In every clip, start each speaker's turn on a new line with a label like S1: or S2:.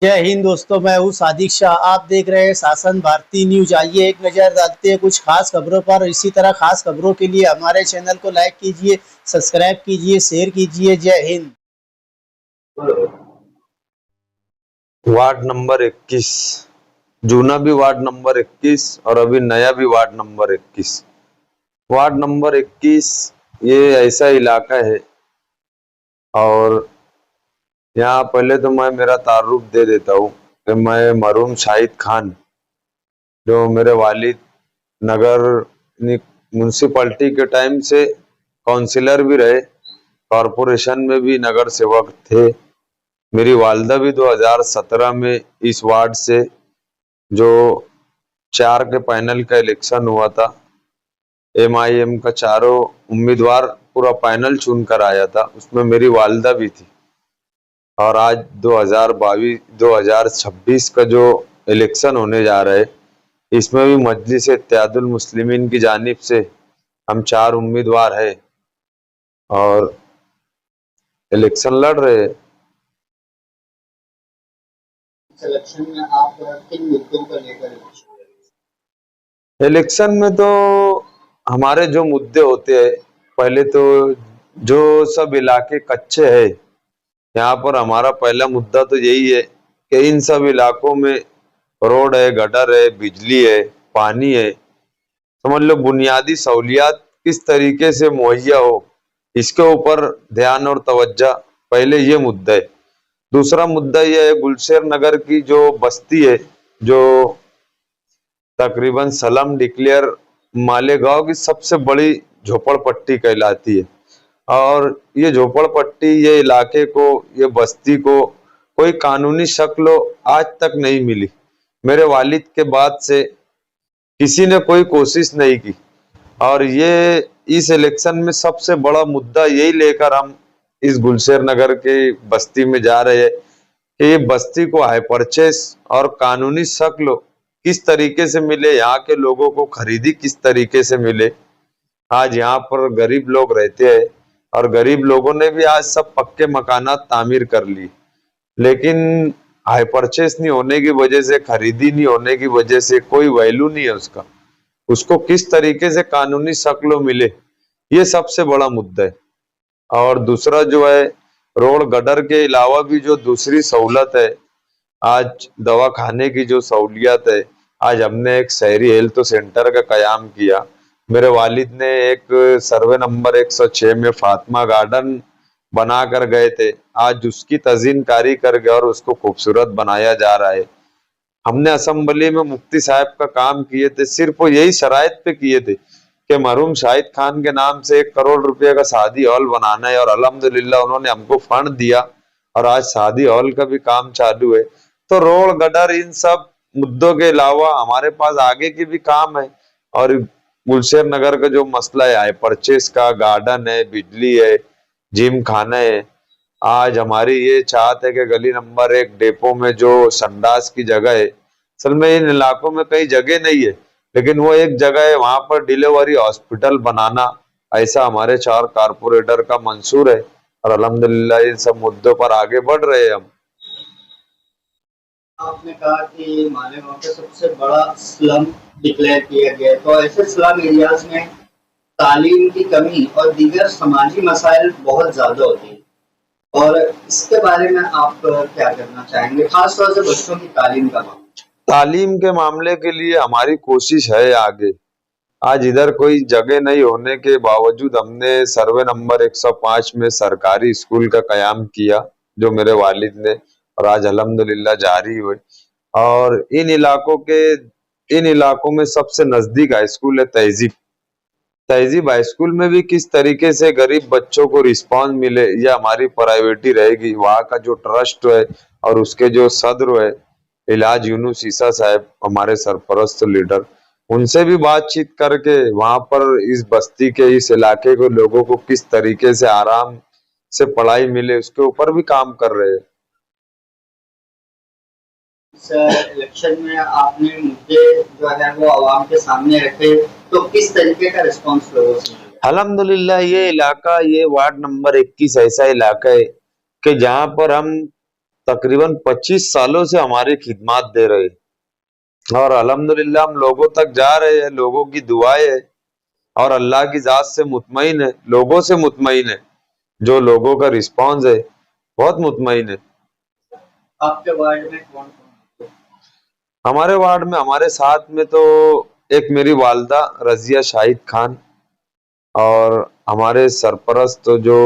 S1: जय हिंद दोस्तों, मैं हूँ सादिक शाह। आप देख रहे हैं शासन भारती न्यूज। आइए एक नज़र डालते हैं कुछ खास खबरों पर। इसी तरह खास खबरों के लिए हमारे चैनल को लाइक कीजिए, सब्सक्राइब कीजिए, शेयर कीजिए। जय हिंद।
S2: वार्ड नंबर 21, जूना भी वार्ड नंबर 21 और अभी नया भी वार्ड नंबर 21। वार्ड नंबर 21 ये ऐसा इलाका है और यहाँ पहले तो मैं मेरा तारुफ दे देता हूँ कि मैं मरहूम शाहिद खान, जो मेरे वालिद नगर म्यूनसिपैलिटी के टाइम से काउंसिलर भी रहे, कॉरपोरेशन में भी नगर सेवक थे। मेरी वालदा भी 2017 में इस वार्ड से, जो 4 के पैनल का इलेक्शन हुआ था, MIM का चारों उम्मीदवार पूरा पैनल चुनकर आया था, उसमें मेरी वालदा भी थी। और आज 2026 का जो इलेक्शन होने जा रहा है, इसमें भी मजलिस इत्तेहादुल मुस्लिमीन की जानिब से हम 4 उम्मीदवार हैं और इलेक्शन लड़ रहे हैं।
S1: इलेक्शन में आप किन मुद्दों को लेकर
S2: इलेक्शन में तो हमारे जो मुद्दे होते हैं, पहले तो जो सब इलाके कच्चे हैं, यहाँ पर हमारा पहला मुद्दा तो यही है कि इन सब इलाकों में रोड है, गटर है, बिजली है, पानी है, समझ लो बुनियादी सहूलियात किस तरीके से मुहैया हो, इसके ऊपर ध्यान और तवज्जो, पहले ये मुद्दा है। दूसरा मुद्दा यह है, गुलशेर नगर की जो बस्ती है, जो तकरीबन सलम डिक्लेयर मालेगांव की सबसे बड़ी झोपड़पट्टी कहलाती है, और ये झोपड़पट्टी, ये इलाके को, ये बस्ती को कोई कानूनी शक्ल आज तक नहीं मिली। मेरे वालिद के बाद से किसी ने कोई कोशिश नहीं की, और ये इस इलेक्शन में सबसे बड़ा मुद्दा यही लेकर हम इस गुलशेर नगर के बस्ती में जा रहे हैं कि ये बस्ती को हाई परचेस और कानूनी शक्ल किस तरीके से मिले, यहाँ के लोगों को खरीदी किस तरीके से मिले। आज यहाँ पर गरीब लोग रहते हैं और गरीब लोगों ने भी आज सब पक्के मकानात तामीर कर ली, लेकिन हाई परचेस नहीं होने की वजह से, खरीदी नहीं होने की वजह से कोई वैल्यू नहीं है उसका, उसको किस तरीके से कानूनी शक्ल मिले, ये सबसे बड़ा मुद्दा है। और दूसरा जो है, रोड गटर के अलावा भी जो दूसरी सहूलत है, आज दवा खाने की जो सहूलियत है, आज हमने एक शहरी हेल्थ सेंटर का कयाम किया। मेरे वालिद ने एक सर्वे नंबर 106 में फातिमा गार्डन बना कर गए थे, आज उसकी तज़ीनकारी कर गए और उसको खूबसूरत बनाया जा रहा है। हमने असेंबली में मुफ्ती साहब का काम किए थे, सिर्फ वो यही शराइत पे किए थे कि मरहूम शाहिद खान के नाम से 1 करोड़ रुपए का शादी हॉल बनाना है, और अल्हम्दुलिल्लाह उन्होंने हमको फंड दिया और आज शादी हॉल का भी काम चालू है। तो रोड गटर इन सब मुद्दों के अलावा हमारे पास आगे की भी काम है, और गुलशेर नगर का जो मसला है, परचेस का, गार्डन है, बिजली है, जिम खाना है। आज हमारी ये चाहत है कि गली नंबर 1 डेपो में जो संडास की जगह है, असल में इन इलाकों में कई जगह नहीं है, लेकिन वो एक जगह है, वहां पर डिलीवरी हॉस्पिटल बनाना, ऐसा हमारे 4 कारपोरेटर का मंसूर है, और अल्हम्दुलिल्लाह इन सब मुद्दों पर आगे बढ़ रहे हैं हम।
S1: आपने कहा कि मालेगांव का सबसे बड़ा स्लम डिक्लेयर किया गया है, तो ऐसे स्लम एरियाज में तालीम की कमी और दीगर समाजी मसाइल बहुत ज्यादा होती है, और इसके बारे में आप क्या करना चाहेंगे, खासतौर से बच्चों की तालीम का मामला।
S2: तालीम के मामले के लिए हमारी कोशिश है आगे। आज इधर कोई जगह नहीं होने के बावजूद हमने सर्वे नंबर 105 में सरकारी स्कूल का कयाम किया, जो मेरे वालिद ने, और आज अल्हम्दुलिल्लाह जारी हुए। और इन इलाकों में सबसे नजदीक हाई स्कूल है तहजीब। तहजीब हाई स्कूल में भी किस तरीके से गरीब बच्चों को रिस्पांस मिले, यह हमारी प्रायोरिटी रहेगी। वहाँ का जो ट्रस्ट है और उसके जो सदर है इलाज यूनुस ईसा साहब, हमारे सरपरस्त लीडर, उनसे भी बातचीत करके वहां पर इस बस्ती के, इस इलाके के लोगों को किस तरीके से आराम से पढ़ाई मिले, उसके ऊपर भी काम कर रहे हैं।
S1: इस इलेक्शन में आपने मुद्दे जो है वो आवाम के सामने रखे, तो किस तरीके का रिस्पांस लोगों से मिला?
S2: अल्हम्दुलिल्लाह ये इलाका, ये वार्ड नंबर 21 ऐसा इलाका है कि जहां पर हम तकरीबन 25 सालों से हमारी खिदमत दे रहे हैं और अल्हम्दुलिल्लाह हम लोगों तक जा रहे हैं, लोगों की दुआएं है और अल्लाह की जात से मुतमईन है, लोगों से मुतमईन है, जो लोगों का रिस्पांस है बहुत मुतमईन है।
S1: आपके वार्ड में कौन कौन है?
S2: हमारे वार्ड में हमारे साथ में तो एक मेरी वालदा रजिया शाहिद खान और हमारे सरपरस्त तो जो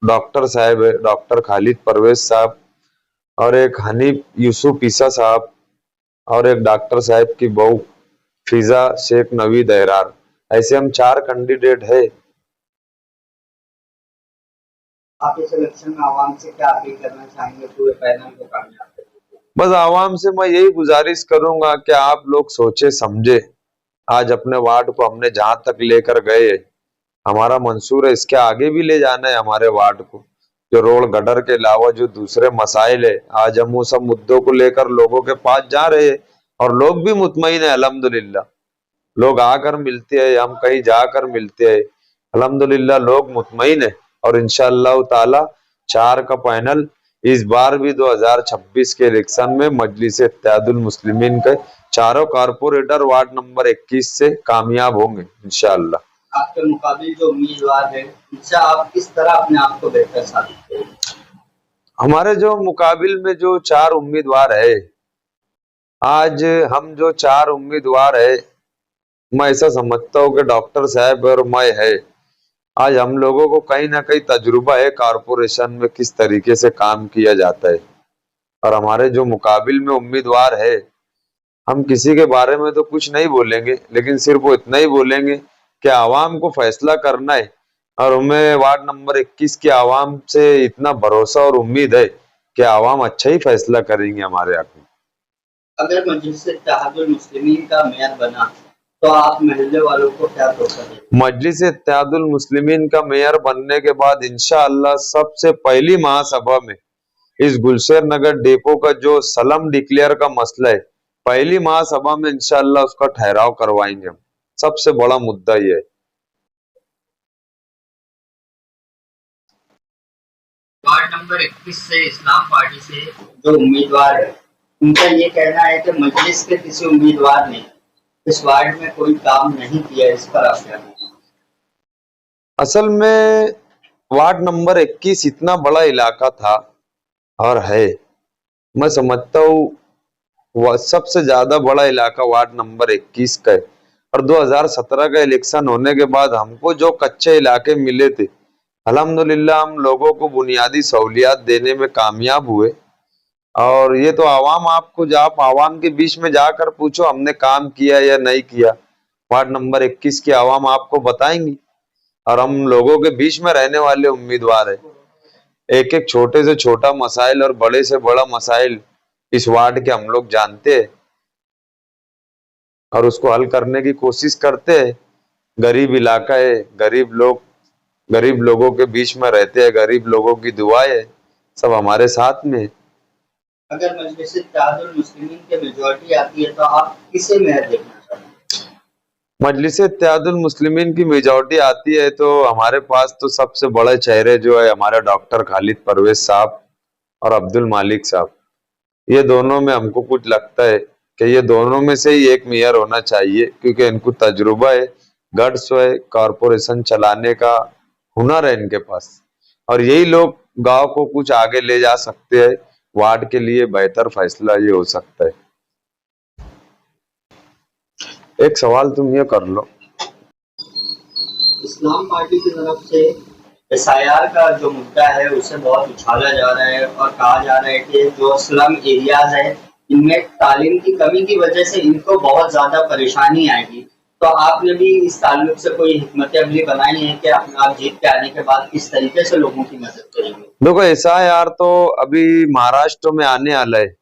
S2: डॉक्टर साहब है, डॉक्टर खालिद परवेज साहब और एक हनीफ यूसुफ ईसा साहब और एक डॉक्टर साहब की बहू फिजा शेख नवीद एहरार। ऐसे हम 4 कैंडिडेट है।
S1: आप इस इलेक्शन में आवाम से क्या अपील करना चाहेंगे पूरे पैनल को कामयाब करने के लिए?
S2: बस आवाम से मैं यही गुजारिश करूंगा कि आप लोग सोचे समझे। आज अपने वार्ड को हमने जहां तक लेकर गए, हमारा मंसूर है इसके आगे भी ले जाना है हमारे वार्ड को। जो रोड गटर के अलावा जो दूसरे मसाइल है, आज हम वो सब मुद्दों को लेकर लोगों के पास जा रहे हैं और लोग भी मुतमईन है अल्हम्दुलिल्लाह। लोग आकर मिलते हैं, हम कहीं जाकर मिलते हैं, अल्हम्दुलिल्लाह लोग मुतमईन है और इंशाअल्लाह ताला 4 का पैनल इस बार भी 2026 के इलेक्शन में मजलिस इत्तेहादुल मुस्लिमीन के चारों कारपोरेटर वार्ड नंबर 21 से कामयाब होंगे इंशाअल्लाह।
S1: आपके मुकाबिल जो उम्मीदवार है इनसे आप किस तरह अपने आप को बेहतर साबित करेंगे?
S2: हमारे जो मुकाबिल में जो 4 उम्मीदवार है, आज हम जो 4 उम्मीदवार है, मैं ऐसा समझता हूँ कि डॉक्टर साहब और मैं है, आज हम लोगों को कहीं ना कहीं तजुर्बा है कारपोरेशन में किस तरीके से काम किया जाता है। और हमारे जो मुकाबिल में उम्मीदवार है, हम किसी के बारे में तो कुछ नहीं बोलेंगे, लेकिन सिर्फ वो इतना ही बोलेंगे कि आवाम को फैसला करना है और हमें वार्ड नंबर 21 की आवाम से इतना भरोसा और उम्मीद है कि आवाम अच्छा ही फैसला करेंगे हमारे हक में।
S1: अगर मजलिस इत्तेहादुल मुस्लिमीन का मेयर बना तो आप मोहल्ले वालों को क्या तोहफा देंगे?
S2: मजलिस इत्तेहादुल मुस्लिमीन का मेयर बनने के बाद इंशाअल्लाह सबसे पहली महासभा में इस गुलशेर नगर डेपो का जो सलम डिक्लेयर का मसला है, पहली महासभा में इंशाअल्लाह उसका ठहराव करवाएंगे हम। सबसे बड़ा मुद्दा ये है।
S1: वार्ड नंबर 21 से इस्लाम पार्टी से जो उम्मीदवार है उनका ये कहना है कि मजलिस के किसी उम्मीदवार ने इस वार्ड में कोई काम नहीं किया, इस पर आप क्या कहेंगे?
S2: असल में वार्ड नंबर 21 इतना बड़ा इलाका था और है, मैं समझता हूँ वह सबसे ज्यादा बड़ा इलाका वार्ड नंबर 21 का है। और 2017 का इलेक्शन होने के बाद हमको जो कच्चे इलाके मिले थे, अल्हम्दुलिल्लाह हम लोगों को बुनियादी सहूलियात देने में कामयाब हुए। और ये तो आवाम आपको, जब आप आवाम के बीच में जाकर पूछो हमने काम किया या नहीं किया, वार्ड नंबर 21 की आवाम आपको बताएंगी। और हम लोगों के बीच में रहने वाले उम्मीदवार है, एक एक छोटे से छोटा मसाइल और बड़े से बड़ा मसाइल इस वार्ड के हम लोग जानते हैं और उसको हल करने की कोशिश करते हैं। गरीब इलाका है, गरीब लोग, गरीब लोगों के बीच में रहते हैं, गरीब लोगों की दुआएं है, सब हमारे साथ में है।
S1: अगर मजलिस इत्तेहादुल मुस्लिमीन की मेजॉरिटी आती है तो आप किसे मेयर देखना चाहेंगे?
S2: मजलिस इत्तेहादुल मुस्लिमीन की मेजॉरिटी आती है तो हमारे पास तो सबसे बड़े चेहरे जो है हमारे डॉक्टर खालिद परवेज साहब और अब्दुल मालिक साहब। ये दोनों में हमको कुछ लगता है कि ये दोनों में से ही एक मेयर होना चाहिए, क्योंकि इनको तजुर्बा है, गट्स है, कॉरपोरेशन चलाने का हुनर है इनके पास और यही लोग गांव को कुछ आगे ले जा सकते हैं। वार्ड के लिए बेहतर फैसला ये हो सकता है। एक सवाल तुम ये कर लो।
S1: इस्लाम पार्टी की तरफ से एसआईआर का जो मुद्दा है उसे बहुत उछाला जा रहा है और कहा जा रहा है कि जो स्लम एरियाज है इनमें तालीम की कमी की वजह से इनको बहुत ज्यादा परेशानी आएगी। तो आपने भी इस ताल्लुक से कोई हिकमत अमली बनाई है कि आप जीत के आने के बाद किस तरीके से लोगों की मदद करेंगे?
S2: देखो एसआईआर तो अभी महाराष्ट्र में आने वाला है,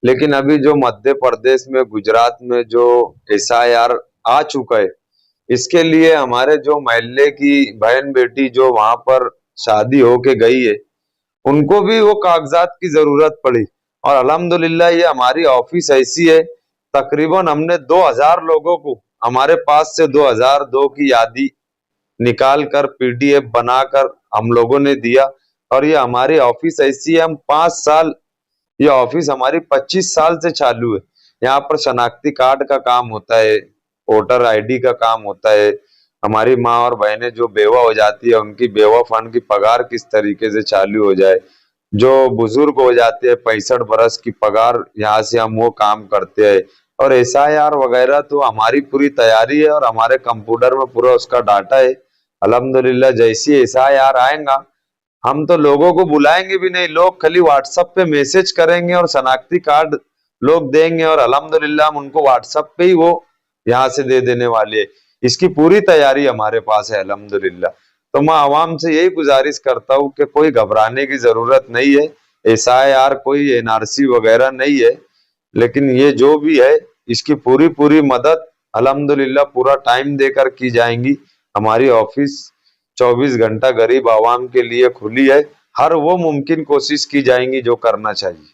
S2: लेकिन अभी जो मध्य प्रदेश में, गुजरात में जो एसआईआर आ चुका है, इसके लिए हमारे जो मोहल्ले की बहन बेटी जो वहां पर शादी होके गई है, उनको भी वो कागजात की जरूरत पड़ी। और अल्हम्दुलिल्लाह ये हमारी ऑफिस ऐसी है, तकरीबन हमने 2000 लोगों को हमारे पास से 2002 की यादी निकाल कर पीडीएफ बनाकर हम लोगों ने दिया। और ये हमारी ऑफिस ऐसी है, हम 5 साल ये ऑफिस हमारी 25 साल से चालू है। यहाँ पर शनाख्ती कार्ड का काम होता है, वोटर आईडी का काम होता है। हमारी माँ और बहनें जो बेवा हो जाती है उनकी बेवा फंड की पगार किस तरीके से चालू हो जाए, जो बुजुर्ग हो जाते हैं 65 बरस की पगार, यहाँ से हम वो काम करते हैं। और एसआईआर वगैरह तो हमारी पूरी तैयारी है और हमारे कंप्यूटर में पूरा उसका डाटा है। अल्हम्दुलिल्लाह जैसी एसआईआर आएगा हम तो लोगों को बुलाएंगे भी नहीं, लोग खाली व्हाट्सएप पे मैसेज करेंगे और शनाख्ती कार्ड लोग देंगे और अल्हम्दुलिल्लाह हम उनको व्हाट्सएप पे ही वो यहाँ से दे देने वाले हैं। इसकी पूरी तैयारी हमारे पास है अल्हम्दुलिल्लाह। तो मैं आवाम से यही गुजारिश करता हूँ कि कोई घबराने की जरूरत नहीं है। एसआईआर कोई एनआरसी वगैरह नहीं है, लेकिन ये जो भी है इसकी पूरी पूरी मदद अल्हम्दुलिल्लाह पूरा टाइम देकर की जाएंगी। हमारी ऑफिस 24 घंटा गरीब आवाम के लिए खुली है। हर वो मुमकिन कोशिश की जाएंगी जो करना चाहिए।